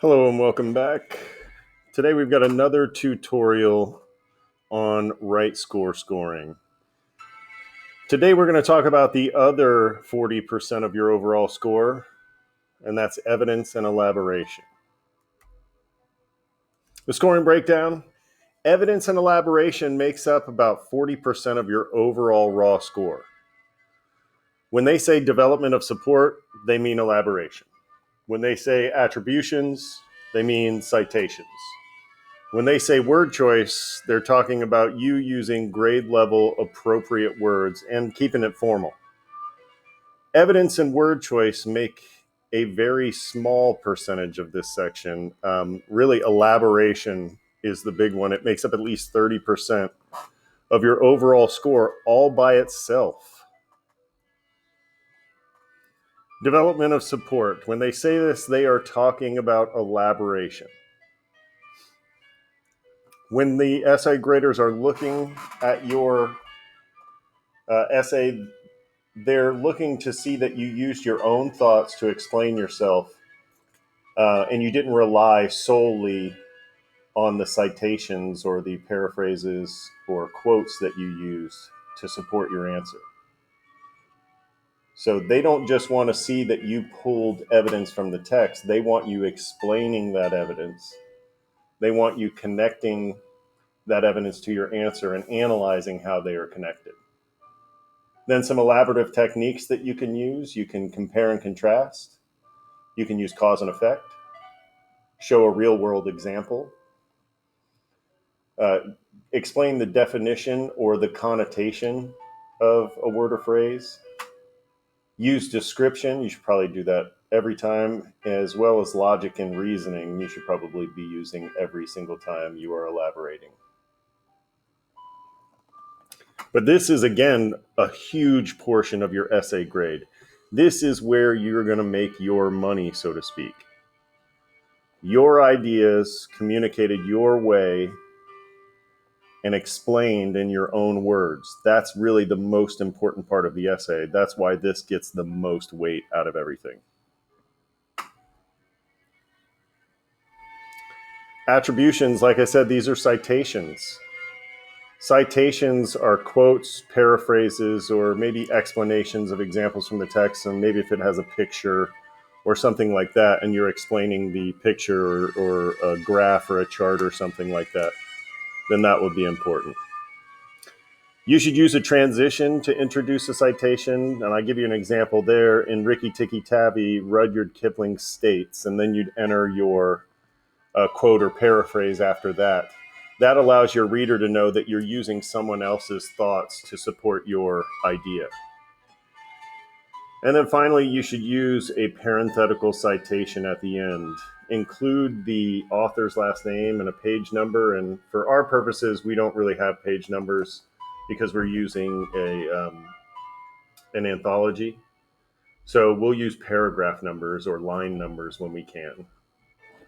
Hello and welcome back. Today we've got another tutorial on WriteScore scoring. Today we're going to talk about the other 40% of your overall score, and that's evidence and elaboration. The scoring breakdown: evidence and elaboration makes up about 40% of your overall raw score. When they say development of support, they mean elaboration. When they say attributions, they mean citations. When they say word choice, they're talking about you using grade level appropriate words and keeping it formal. Evidence and word choice make a very small percentage of this section. Really, elaboration is the big one. It makes up at least 30% of your overall score all by itself. Development of support. When they say this, they are talking about elaboration. When the essay graders are looking at your essay, they're looking to see that you used your own thoughts to explain yourself, and you didn't rely solely on the citations or the paraphrases or quotes that you use to support your answer. So they don't just want to see that you pulled evidence from the text. They want you explaining that evidence. They want you connecting that evidence to your answer and analyzing how they are connected. Then some elaborative techniques that you can use. You can compare and contrast. You can use cause and effect. Show a real world example. Explain the definition or the connotation of a word or phrase. Use description. You should probably do that every time, as well as logic and reasoning. You should probably be using every single time you are elaborating. But this is, again, a huge portion of your essay grade. This is where you're going to make your money, so to speak. Your ideas communicated your way and explained in your own words. That's really the most important part of the essay. That's why this gets the most weight out of everything. Attributions, like I said, these are citations. Citations are quotes, paraphrases, or maybe explanations of examples from the text, and maybe if it has a picture or something like that, and you're explaining the picture or a graph or a chart or something like that, then that would be important. You should use a transition to introduce a citation, and I give you an example there. In Rikki Tikki Tavi, Rudyard Kipling states, and then you'd enter your quote or paraphrase after that. That allows your reader to know that you're using someone else's thoughts to support your idea. And then finally, you should use a parenthetical citation at the end. Include the author's last name and a page number. And for our purposes, we don't really have page numbers because we're using an anthology. So we'll use paragraph numbers or line numbers when we can.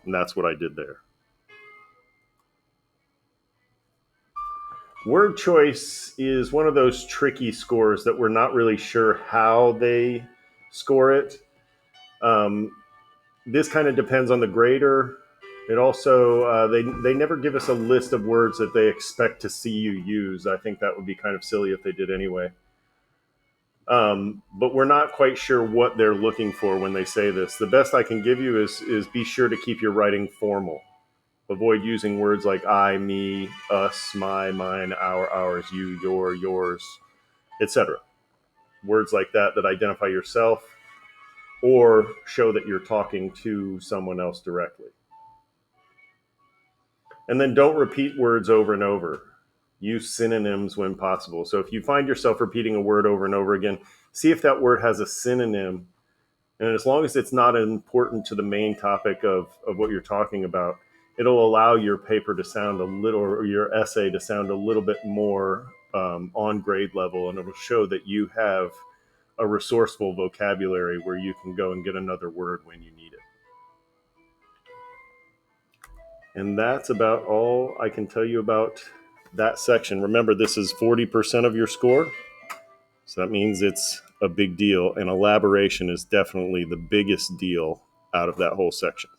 And that's what I did there. Word choice is one of those tricky scores that we're not really sure how they score it. This kind of depends on the grader. It also, they never give us a list of words that they expect to see you use. I think that would be kind of silly if they did anyway. But we're not quite sure what they're looking for when they say this. The best I can give you is be sure to keep your writing formal. Avoid using words like I, me, us, my, mine, our, ours, you, your, yours, etc. Words like that identify yourself or show that you're talking to someone else directly. And then don't repeat words over and over. Use synonyms when possible. So if you find yourself repeating a word over and over again, see if that word has a synonym. And as long as it's not important to the main topic of what you're talking about, it'll allow your paper to sound a little, or your essay to sound a little bit more on grade level, and it'll show that you have a resourceful vocabulary where you can go and get another word when you need it. And that's about all I can tell you about that section. Remember, this is 40% of your score, so that means it's a big deal, and elaboration is definitely the biggest deal out of that whole section.